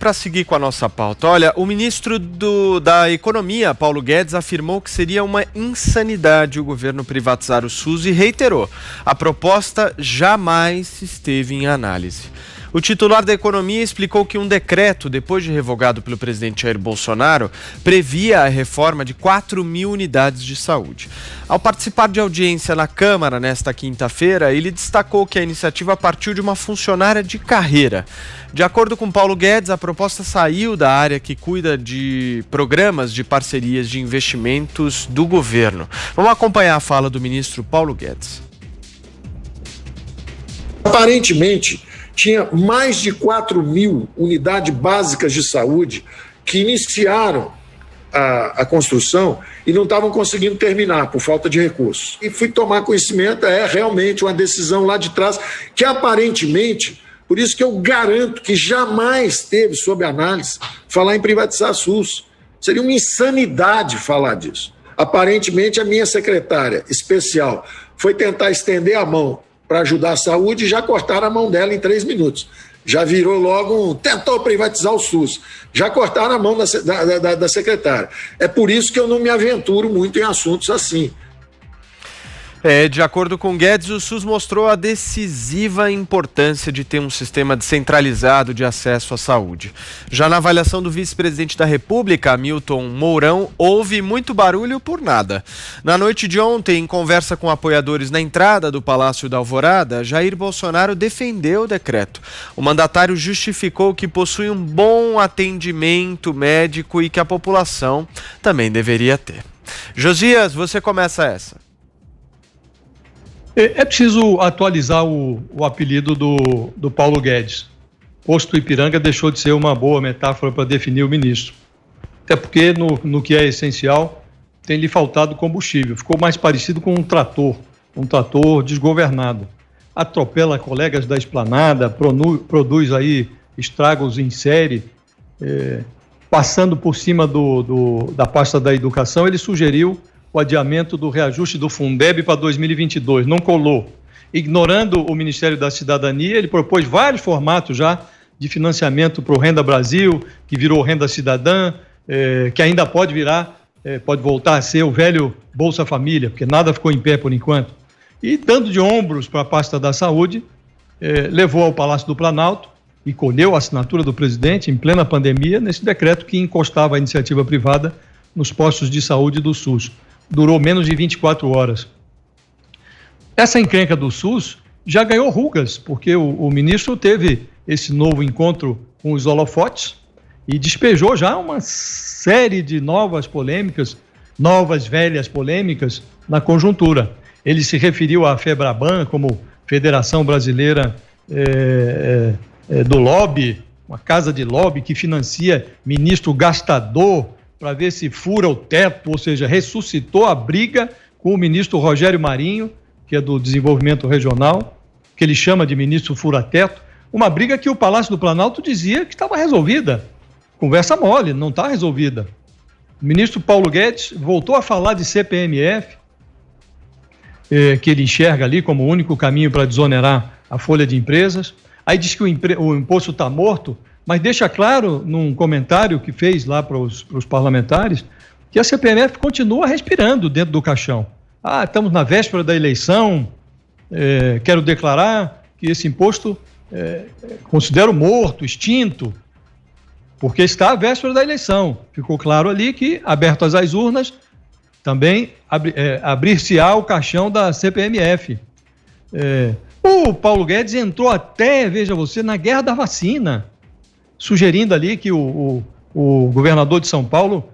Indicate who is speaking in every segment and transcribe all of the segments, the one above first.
Speaker 1: Para seguir com a nossa pauta, olha, o ministro da Economia, Paulo Guedes, afirmou que seria uma insanidade o governo privatizar o SUS e reiterou: a proposta jamais esteve em análise. O titular da Economia explicou que um decreto, depois de revogado pelo presidente Jair Bolsonaro, previa a reforma de 4.000 unidades de saúde. Ao participar de audiência na Câmara nesta quinta-feira, ele destacou que a iniciativa partiu de uma funcionária de carreira. De acordo com Paulo Guedes, a proposta saiu da área que cuida de programas de parcerias de investimentos do governo. Vamos acompanhar a fala do ministro Paulo Guedes.
Speaker 2: Aparentemente, tinha mais de 4.000 unidades básicas de saúde que iniciaram a construção e não estavam conseguindo terminar por falta de recursos. E fui tomar conhecimento, realmente uma decisão lá de trás, que aparentemente, por isso que eu garanto que jamais teve sob análise falar em privatizar a SUS. Seria uma insanidade falar disso. Aparentemente, a minha secretária especial foi tentar estender a mão para ajudar a saúde e já cortaram a mão dela em 3 minutos. Já virou logo tentou privatizar o SUS. Já cortaram a mão da secretária. É por isso que eu não me aventuro muito em assuntos assim.
Speaker 1: De acordo com Guedes, o SUS mostrou a decisiva importância de ter um sistema descentralizado de acesso à saúde. Já na avaliação do vice-presidente da República, Hamilton Mourão, houve muito barulho por nada. Na noite de ontem, em conversa com apoiadores na entrada do Palácio da Alvorada, Jair Bolsonaro defendeu o decreto. O mandatário justificou que possui um bom atendimento médico e que a população também deveria ter. Josias, você começa essa.
Speaker 3: É preciso atualizar o apelido do Paulo Guedes. Posto Ipiranga deixou de ser uma boa metáfora para definir o ministro. Até porque, no que é essencial, tem lhe faltado combustível. Ficou mais parecido com um trator desgovernado. Atropela colegas da esplanada, produz aí estragos em série. Passando por cima da pasta da educação, ele sugeriu o adiamento do reajuste do Fundeb para 2022, não colou. Ignorando o Ministério da Cidadania, ele propôs vários formatos já de financiamento para o Renda Brasil, que virou Renda Cidadã, que ainda pode voltar a ser o velho Bolsa Família, porque nada ficou em pé por enquanto. E dando de ombros para a pasta da saúde, levou ao Palácio do Planalto e colheu a assinatura do presidente em plena pandemia nesse decreto que encostava a iniciativa privada nos postos de saúde do SUS. Durou menos de 24 horas. Essa encrenca do SUS já ganhou rugas, porque o ministro teve esse novo encontro com os holofotes e despejou já uma série de novas velhas polêmicas na conjuntura. Ele se referiu à FEBRABAN como Federação Brasileira do Lobby, uma casa de lobby que financia ministro gastador, para ver se fura o teto, ou seja, ressuscitou a briga com o ministro Rogério Marinho, que é do Desenvolvimento Regional, que ele chama de ministro fura-teto, uma briga que o Palácio do Planalto dizia que estava resolvida. Conversa mole, não está resolvida. O ministro Paulo Guedes voltou a falar de CPMF, que ele enxerga ali como o único caminho para desonerar a folha de empresas. Aí diz que o imposto está morto, mas deixa claro, num comentário que fez lá para os parlamentares, que a CPMF continua respirando dentro do caixão. Estamos na véspera da eleição, quero declarar que esse imposto considero morto, extinto, porque está à véspera da eleição. Ficou claro ali que, abertas as urnas, também abrir-se-á o caixão da CPMF. O Paulo Guedes entrou até, veja você, na guerra da vacina, sugerindo ali que o governador de São Paulo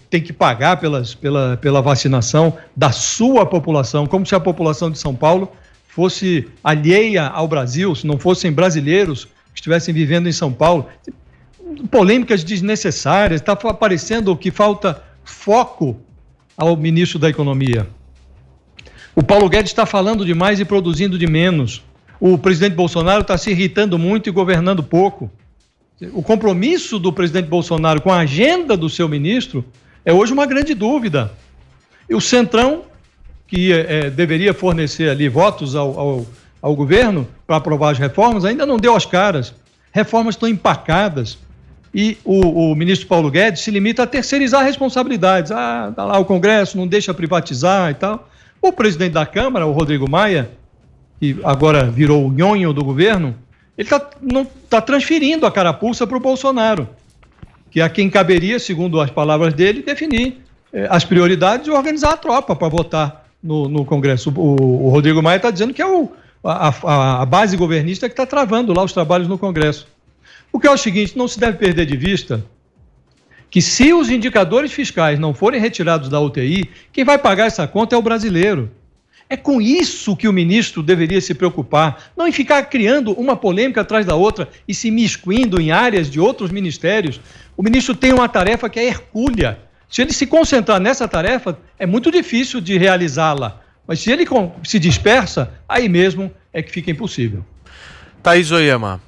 Speaker 3: tem que pagar pela vacinação da sua população, como se a população de São Paulo fosse alheia ao Brasil, se não fossem brasileiros que estivessem vivendo em São Paulo. Polêmicas desnecessárias, está parecendo que falta foco ao ministro da Economia. O Paulo Guedes está falando demais e produzindo de menos. O presidente Bolsonaro está se irritando muito e governando pouco. O compromisso do presidente Bolsonaro com a agenda do seu ministro é hoje uma grande dúvida. E o Centrão, que deveria fornecer ali votos ao governo para aprovar as reformas, ainda não deu as caras. Reformas estão empacadas. e o ministro Paulo Guedes se limita a terceirizar responsabilidades. Tá lá o Congresso, não deixa privatizar e tal. O presidente da Câmara, o Rodrigo Maia, que agora virou o nhonho do governo, ele está transferindo a carapuça para o Bolsonaro, que é quem caberia, segundo as palavras dele, definir as prioridades e organizar a tropa para votar no Congresso. O Rodrigo Maia está dizendo que é a base governista que está travando lá os trabalhos no Congresso. O que é o seguinte, não se deve perder de vista que se os indicadores fiscais não forem retirados da UTI, quem vai pagar essa conta é o brasileiro. É com isso que o ministro deveria se preocupar, não em ficar criando uma polêmica atrás da outra e se miscuindo em áreas de outros ministérios. O ministro tem uma tarefa que é hercúlea. Se ele se concentrar nessa tarefa, é muito difícil de realizá-la. Mas se ele se dispersa, aí mesmo é que fica impossível.
Speaker 1: Thaís Oyama.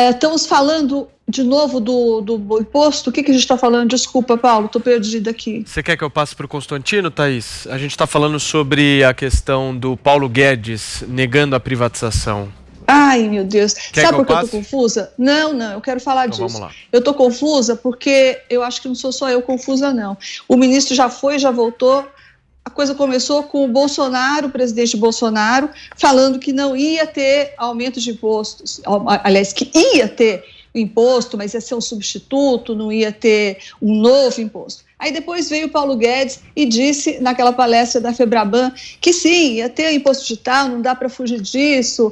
Speaker 4: Estamos falando de novo do imposto. O que a gente está falando? Desculpa, Paulo, estou perdida aqui.
Speaker 1: Você quer que eu passe para o Constantino, Thaís? A gente está falando sobre a questão do Paulo Guedes negando a privatização.
Speaker 4: Ai, meu Deus. Sabe por que eu estou confusa? Não, eu quero falar disso.
Speaker 1: Vamos lá.
Speaker 4: Eu estou confusa porque eu acho que não sou só eu confusa, não. O ministro já foi, já voltou. A coisa começou com o Bolsonaro, o presidente Bolsonaro, falando que não ia ter aumento de impostos. Aliás, que ia ter imposto, mas ia ser um substituto, não ia ter um novo imposto. Aí depois veio o Paulo Guedes e disse, naquela palestra da Febraban, que sim, ia ter imposto digital, não dá para fugir disso,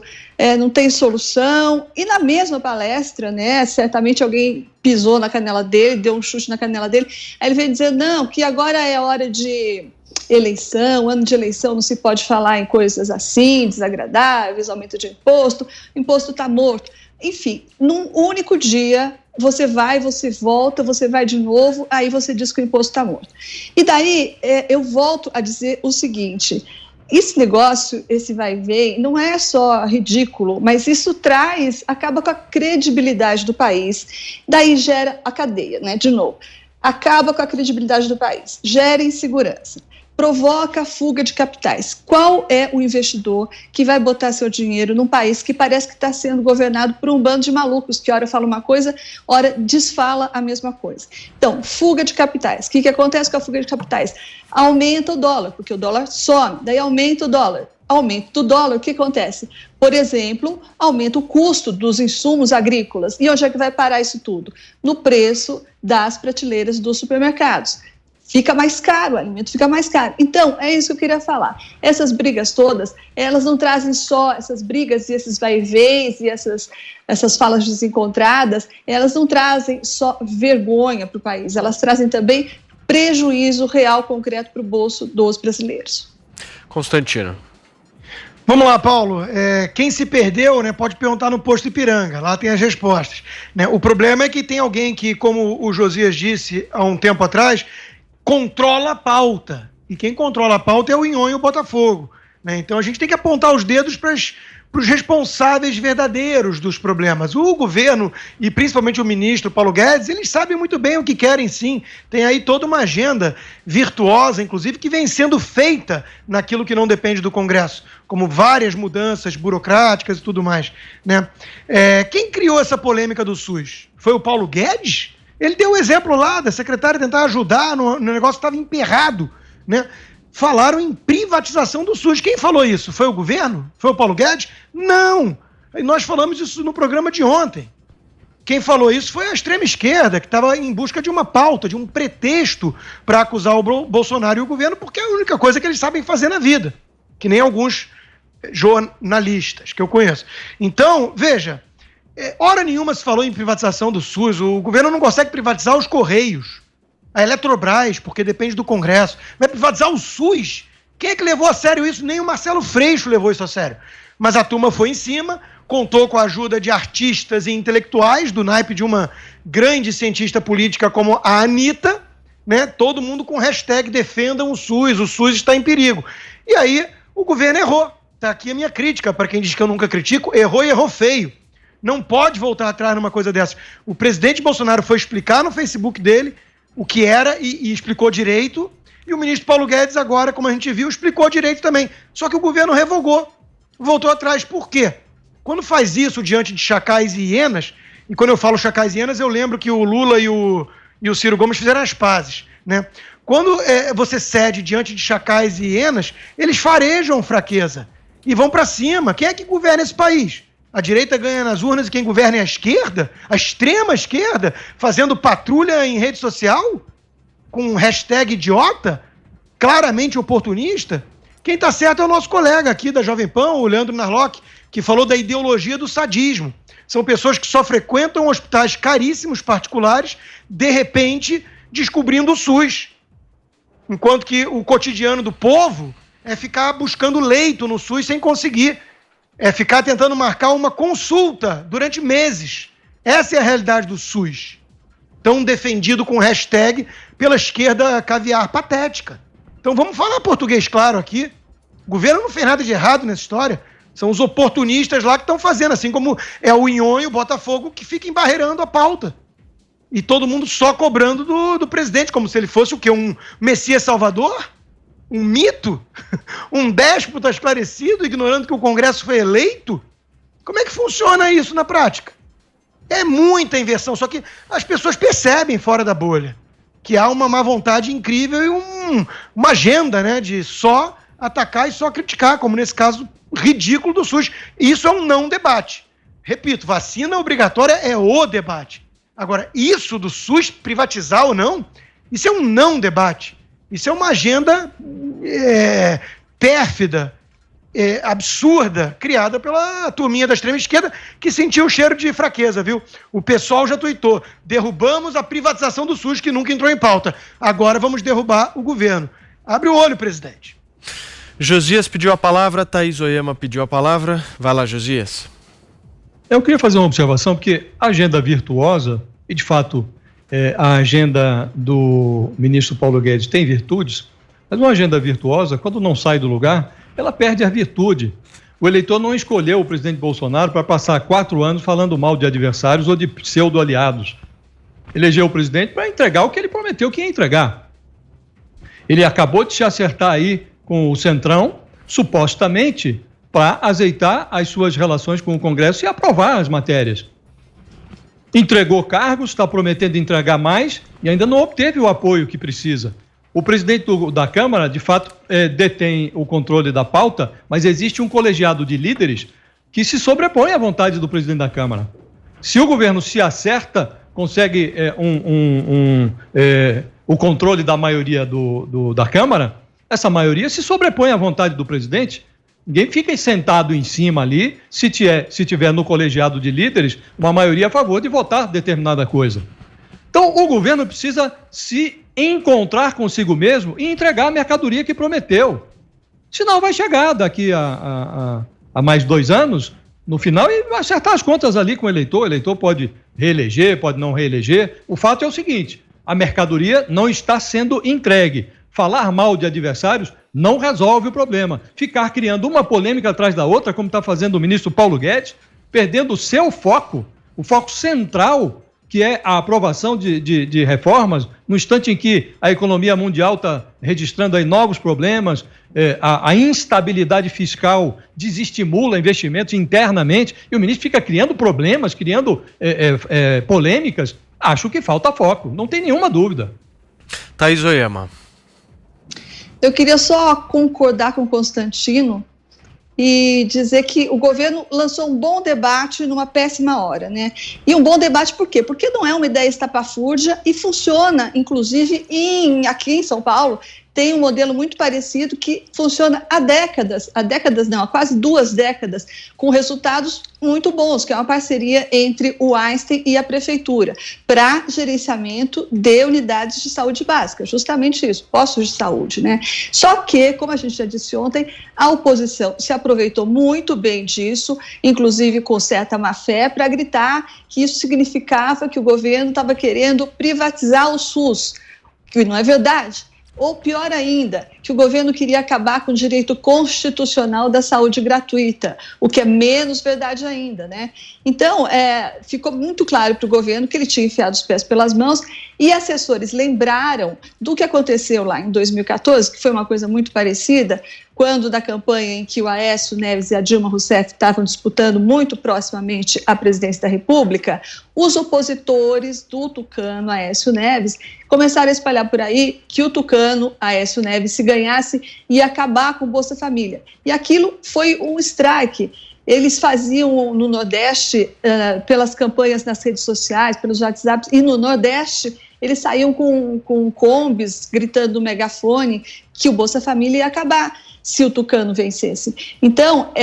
Speaker 4: não tem solução. E na mesma palestra, né, certamente alguém pisou na canela dele, deu um chute na canela dele, aí ele veio dizer, não, que agora é hora de eleição, ano de eleição, não se pode falar em coisas assim, desagradáveis, aumento de imposto, o imposto está morto. Enfim, num único dia, você vai, você volta, você vai de novo, aí você diz que o imposto está morto. E daí, eu volto a dizer o seguinte, esse negócio, esse vai e vem, não é só ridículo, mas isso acaba com a credibilidade do país, daí gera a cadeia, né, de novo, acaba com a credibilidade do país, gera insegurança, provoca a fuga de capitais. Qual é o investidor que vai botar seu dinheiro num país que parece que está sendo governado por um bando de malucos, que ora fala uma coisa, ora desfala a mesma coisa? Então, fuga de capitais. O que acontece com a fuga de capitais? Aumenta o dólar, porque o dólar some, daí aumenta o dólar. Aumento do dólar, o que acontece? Por exemplo, aumenta o custo dos insumos agrícolas. E onde é que vai parar isso tudo? No preço das prateleiras dos supermercados. Fica mais caro, o alimento fica mais caro. Então, é isso que eu queria falar. Essas brigas todas, elas não trazem só essas brigas e esses vai-e-vens e essas falas desencontradas, elas não trazem só vergonha para o país, elas trazem também prejuízo real, concreto para o bolso dos brasileiros.
Speaker 1: Constantino.
Speaker 5: Vamos lá, Paulo. Quem se perdeu, né, pode perguntar no posto Ipiranga, lá tem as respostas. Né? O problema é que tem alguém que, como o Josias disse há um tempo atrás, controla a pauta. E quem controla a pauta é o Nhonho e o Botafogo. Né? Então a gente tem que apontar os dedos para os responsáveis verdadeiros dos problemas. O governo e principalmente o ministro Paulo Guedes, eles sabem muito bem o que querem, sim. Tem aí toda uma agenda virtuosa, inclusive, que vem sendo feita naquilo que não depende do Congresso, como várias mudanças burocráticas e tudo mais. Né? Quem criou essa polêmica do SUS? Foi o Paulo Guedes? Ele deu o exemplo lá da secretária tentar ajudar no negócio que estava emperrado, né? Falaram em privatização do SUS. Quem falou isso? Foi o governo? Foi o Paulo Guedes? Não! E nós falamos isso no programa de ontem. Quem falou isso foi a extrema esquerda, que estava em busca de uma pauta, de um pretexto para acusar o Bolsonaro e o governo, porque é a única coisa que eles sabem fazer na vida, que nem alguns jornalistas que eu conheço. Então, veja, hora nenhuma se falou em privatização do SUS. O governo não consegue privatizar os Correios, a Eletrobras, porque depende do Congresso. Vai privatizar o SUS? Quem é que levou a sério isso? Nem o Marcelo Freixo levou isso a sério. Mas a turma foi em cima, contou com a ajuda de artistas e intelectuais, do naipe de uma grande cientista política como a Anitta, né? Todo mundo com hashtag defendam o SUS está em perigo. E aí o governo errou. Está aqui a minha crítica, para quem diz que eu nunca critico, errou e errou feio. Não pode voltar atrás numa coisa dessa. O presidente Bolsonaro foi explicar no Facebook dele o que era e explicou direito, e o ministro Paulo Guedes agora, como a gente viu, explicou direito também. Só que o governo revogou, voltou atrás. Por quê? Quando faz isso diante de chacais e hienas, E quando eu falo chacais e hienas, eu lembro que o Lula e o Ciro Gomes fizeram as pazes, né? Quando você cede diante de chacais e hienas, eles farejam fraqueza e vão para cima. Quem é que governa esse país? A direita ganha nas urnas e quem governa é a esquerda? A extrema esquerda? Fazendo patrulha em rede social? Com hashtag idiota? Claramente oportunista? Quem está certo é o nosso colega aqui da Jovem Pan, o Leandro Narlock, que falou da ideologia do sadismo. São pessoas que só frequentam hospitais caríssimos particulares, de repente descobrindo o SUS. Enquanto que o cotidiano do povo é ficar buscando leito no SUS sem conseguir. É ficar tentando marcar uma consulta durante meses. Essa é a realidade do SUS. Tão defendido com hashtag pela esquerda caviar patética. Então vamos falar português claro aqui. O governo não fez nada de errado nessa história. São os oportunistas lá que estão fazendo, assim como é o Inhon e o Botafogo que ficam embarreirando a pauta. E todo mundo só cobrando do presidente, como se ele fosse o quê? Um Messias Salvador? Um mito? Um déspota esclarecido, ignorando que o Congresso foi eleito? Como é que funciona isso na prática? É muita inversão, só que as pessoas percebem fora da bolha que há uma má vontade incrível e uma agenda, né, de só atacar e só criticar, como nesse caso ridículo do SUS. Isso é um não debate. Repito, vacina obrigatória é o debate. Agora, isso do SUS privatizar ou não, isso é um não debate. Isso é uma agenda pérfida, absurda, criada pela turminha da extrema esquerda, que sentiu o cheiro de fraqueza, viu? O pessoal já tuitou: derrubamos a privatização do SUS, que nunca entrou em pauta. Agora vamos derrubar o governo. Abre o olho, presidente.
Speaker 1: Josias pediu a palavra, Thaís Oyama pediu a palavra. Vai lá, Josias.
Speaker 3: Eu queria fazer uma observação, porque a agenda virtuosa, e de fato a agenda do ministro Paulo Guedes tem virtudes, mas uma agenda virtuosa, quando não sai do lugar, ela perde a virtude. O eleitor não escolheu o presidente Bolsonaro para passar 4 anos falando mal de adversários ou de pseudo-aliados. Elegeu o presidente para entregar o que ele prometeu que ia entregar. Ele acabou de se acertar aí com o Centrão, supostamente, para azeitar as suas relações com o Congresso e aprovar as matérias. Entregou cargos, está prometendo entregar mais e ainda não obteve o apoio que precisa. O presidente da Câmara, de fato, detém o controle da pauta, mas existe um colegiado de líderes que se sobrepõe à vontade do presidente da Câmara. Se o governo se acerta, consegue o controle da maioria da Câmara, essa maioria se sobrepõe à vontade do presidente. Ninguém fica sentado em cima ali, se tiver no colegiado de líderes uma maioria a favor de votar determinada coisa. Então, o governo precisa se encontrar consigo mesmo e entregar a mercadoria que prometeu. Senão vai chegar daqui a mais 2 anos, no final, e vai acertar as contas ali com o eleitor. O eleitor pode reeleger, pode não reeleger. O fato é o seguinte: a mercadoria não está sendo entregue. Falar mal de adversários não resolve o problema. Ficar criando uma polêmica atrás da outra, como está fazendo o ministro Paulo Guedes, perdendo o seu foco, o foco central, que é a aprovação de reformas, no instante em que a economia mundial está registrando aí novos problemas, a instabilidade fiscal desestimula investimentos internamente, e o ministro fica criando problemas, criando polêmicas. Acho que falta foco, não tem nenhuma dúvida.
Speaker 1: Thaís Oyama.
Speaker 4: Eu queria só concordar com o Constantino e dizer que o governo lançou um bom debate numa péssima hora, né? E um bom debate por quê? Porque não é uma ideia estapafúrdia e funciona, inclusive, aqui em São Paulo, tem um modelo muito parecido que funciona há quase 2 décadas, com resultados muito bons, que é uma parceria entre o Einstein e a prefeitura, para gerenciamento de unidades de saúde básica, justamente isso, postos de saúde, né? Só que, como a gente já disse ontem, a oposição se aproveitou muito bem disso, inclusive com certa má-fé, para gritar que isso significava que o governo estava querendo privatizar o SUS, que não é verdade. Ou pior ainda, que o governo queria acabar com o direito constitucional da saúde gratuita, o que é menos verdade ainda, né? Então, ficou muito claro para o governo que ele tinha enfiado os pés pelas mãos, e assessores lembraram do que aconteceu lá em 2014, que foi uma coisa muito parecida, quando da campanha em que o Aécio Neves e a Dilma Rousseff estavam disputando muito proximamente a presidência da República, os opositores do tucano Aécio Neves começaram a espalhar por aí que o tucano Aécio Neves, se ganhasse, ia acabar com o Bolsa Família. E aquilo foi um strike. Eles faziam no Nordeste, pelas campanhas nas redes sociais, pelos WhatsApps, e no Nordeste eles saíam com combis, gritando no megafone que o Bolsa Família ia acabar se o tucano vencesse. Então,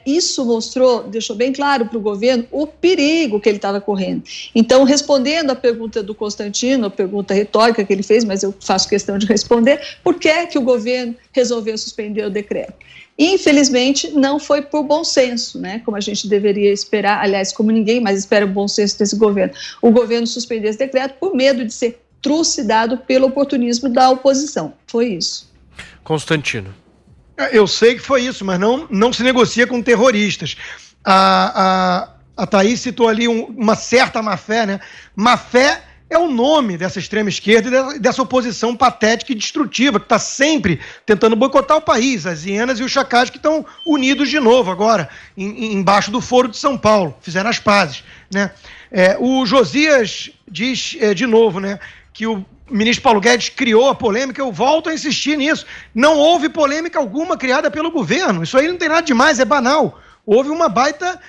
Speaker 4: isso mostrou, deixou bem claro para o governo o perigo que ele estava correndo. Então, respondendo à pergunta do Constantino, a pergunta retórica que ele fez, mas eu faço questão de responder, por que é que o governo resolveu suspender o decreto? Infelizmente, não foi por bom senso, né? Como a gente deveria esperar, aliás, como ninguém mais espera o bom senso desse governo. O governo suspendeu esse decreto por medo de ser trucidado pelo oportunismo da oposição. Foi isso.
Speaker 1: Constantino.
Speaker 5: Eu sei que foi isso, mas não se negocia com terroristas. A Thaís citou ali uma certa má-fé, né? Má-fé é o nome dessa extrema esquerda e dessa oposição patética e destrutiva, que está sempre tentando boicotar o país, as hienas e os chacais que estão unidos de novo agora, embaixo do Foro de São Paulo, fizeram as pazes, né? O Josias diz de novo, né, que o ministro Paulo Guedes criou a polêmica. Eu volto a insistir nisso. Não houve polêmica alguma criada pelo governo. Isso aí não tem nada demais, é banal. Houve uma baita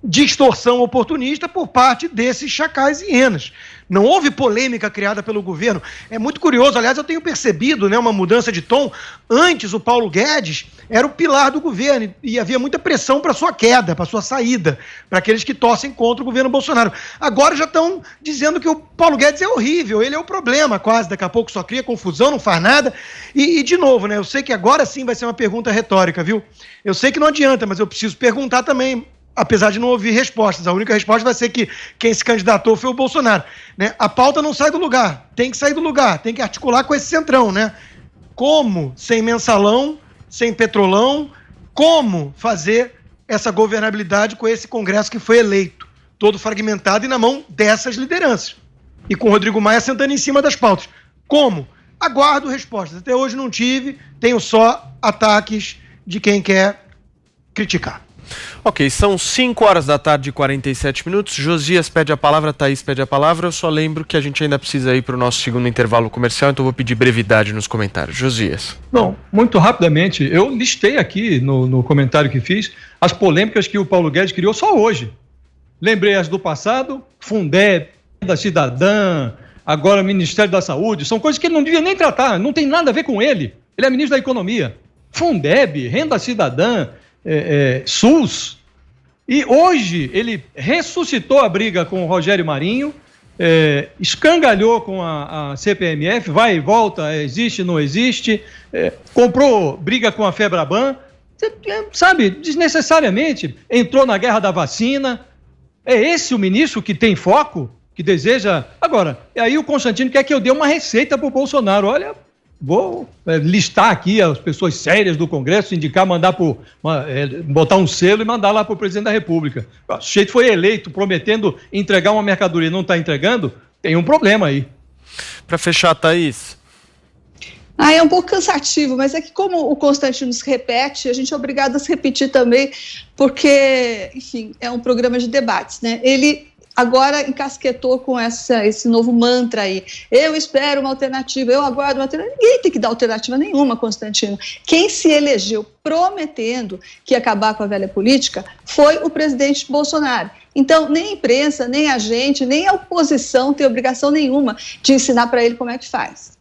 Speaker 5: distorção oportunista por parte desses chacais e hienas. Não houve polêmica criada pelo governo. É muito curioso, aliás, eu tenho percebido, né, uma mudança de tom. Antes, o Paulo Guedes era o pilar do governo e havia muita pressão para sua queda, para sua saída, para aqueles que torcem contra o governo Bolsonaro. Agora já estão dizendo que o Paulo Guedes é horrível, ele é o problema quase, daqui a pouco só cria confusão, não faz nada. E de novo, né, eu sei que agora sim vai ser uma pergunta retórica, viu? Eu sei que não adianta, mas eu preciso perguntar também, apesar de não ouvir respostas. A única resposta vai ser que quem se candidatou foi o Bolsonaro, né? A pauta não sai do lugar, tem que sair do lugar, tem que articular com esse centrão, né? Como sem mensalão, sem petrolão, como fazer essa governabilidade com esse Congresso que foi eleito, todo fragmentado e na mão dessas lideranças. E com o Rodrigo Maia sentando em cima das pautas. Como? Aguardo respostas. Até hoje não tive, tenho só ataques de quem quer criticar.
Speaker 1: Ok, são 5 horas da tarde e 47 minutos. Josias pede a palavra, Thaís pede a palavra. Eu só lembro que a gente ainda precisa ir para o nosso segundo intervalo comercial, então vou pedir brevidade nos comentários. Josias.
Speaker 3: Não, muito rapidamente, eu listei aqui no comentário que fiz as polêmicas que o Paulo Guedes criou só hoje. Lembrei as do passado, Fundeb, da Cidadã, agora Ministério da Saúde, são coisas que ele não devia nem tratar, não tem nada a ver com ele. Ele é ministro da Economia. Fundeb, Renda Cidadã, SUS, e hoje ele ressuscitou a briga com o Rogério Marinho, escangalhou com a CPMF, vai e volta, existe, não existe, comprou briga com a Febraban, sabe, desnecessariamente, entrou na guerra da vacina. É esse o ministro que tem foco, que deseja... Agora, aí o Constantino quer que eu dê uma receita para o Bolsonaro. Olha, vou listar aqui as pessoas sérias do Congresso, indicar, botar um selo e mandar lá para o presidente da República. O sujeito foi eleito prometendo entregar uma mercadoria e não está entregando, tem um problema aí.
Speaker 1: Para fechar, Thaís.
Speaker 4: É um pouco cansativo, mas é que como o Constantino se repete, a gente é obrigado a se repetir também, porque, enfim, é um programa de debates, né? Ele agora encasquetou com esse novo mantra aí. Eu espero uma alternativa, eu aguardo uma alternativa. Ninguém tem que dar alternativa nenhuma, Constantino. Quem se elegeu prometendo que ia acabar com a velha política foi o presidente Bolsonaro. Então, nem a imprensa, nem a gente, nem a oposição tem obrigação nenhuma de ensinar para ele como é que faz.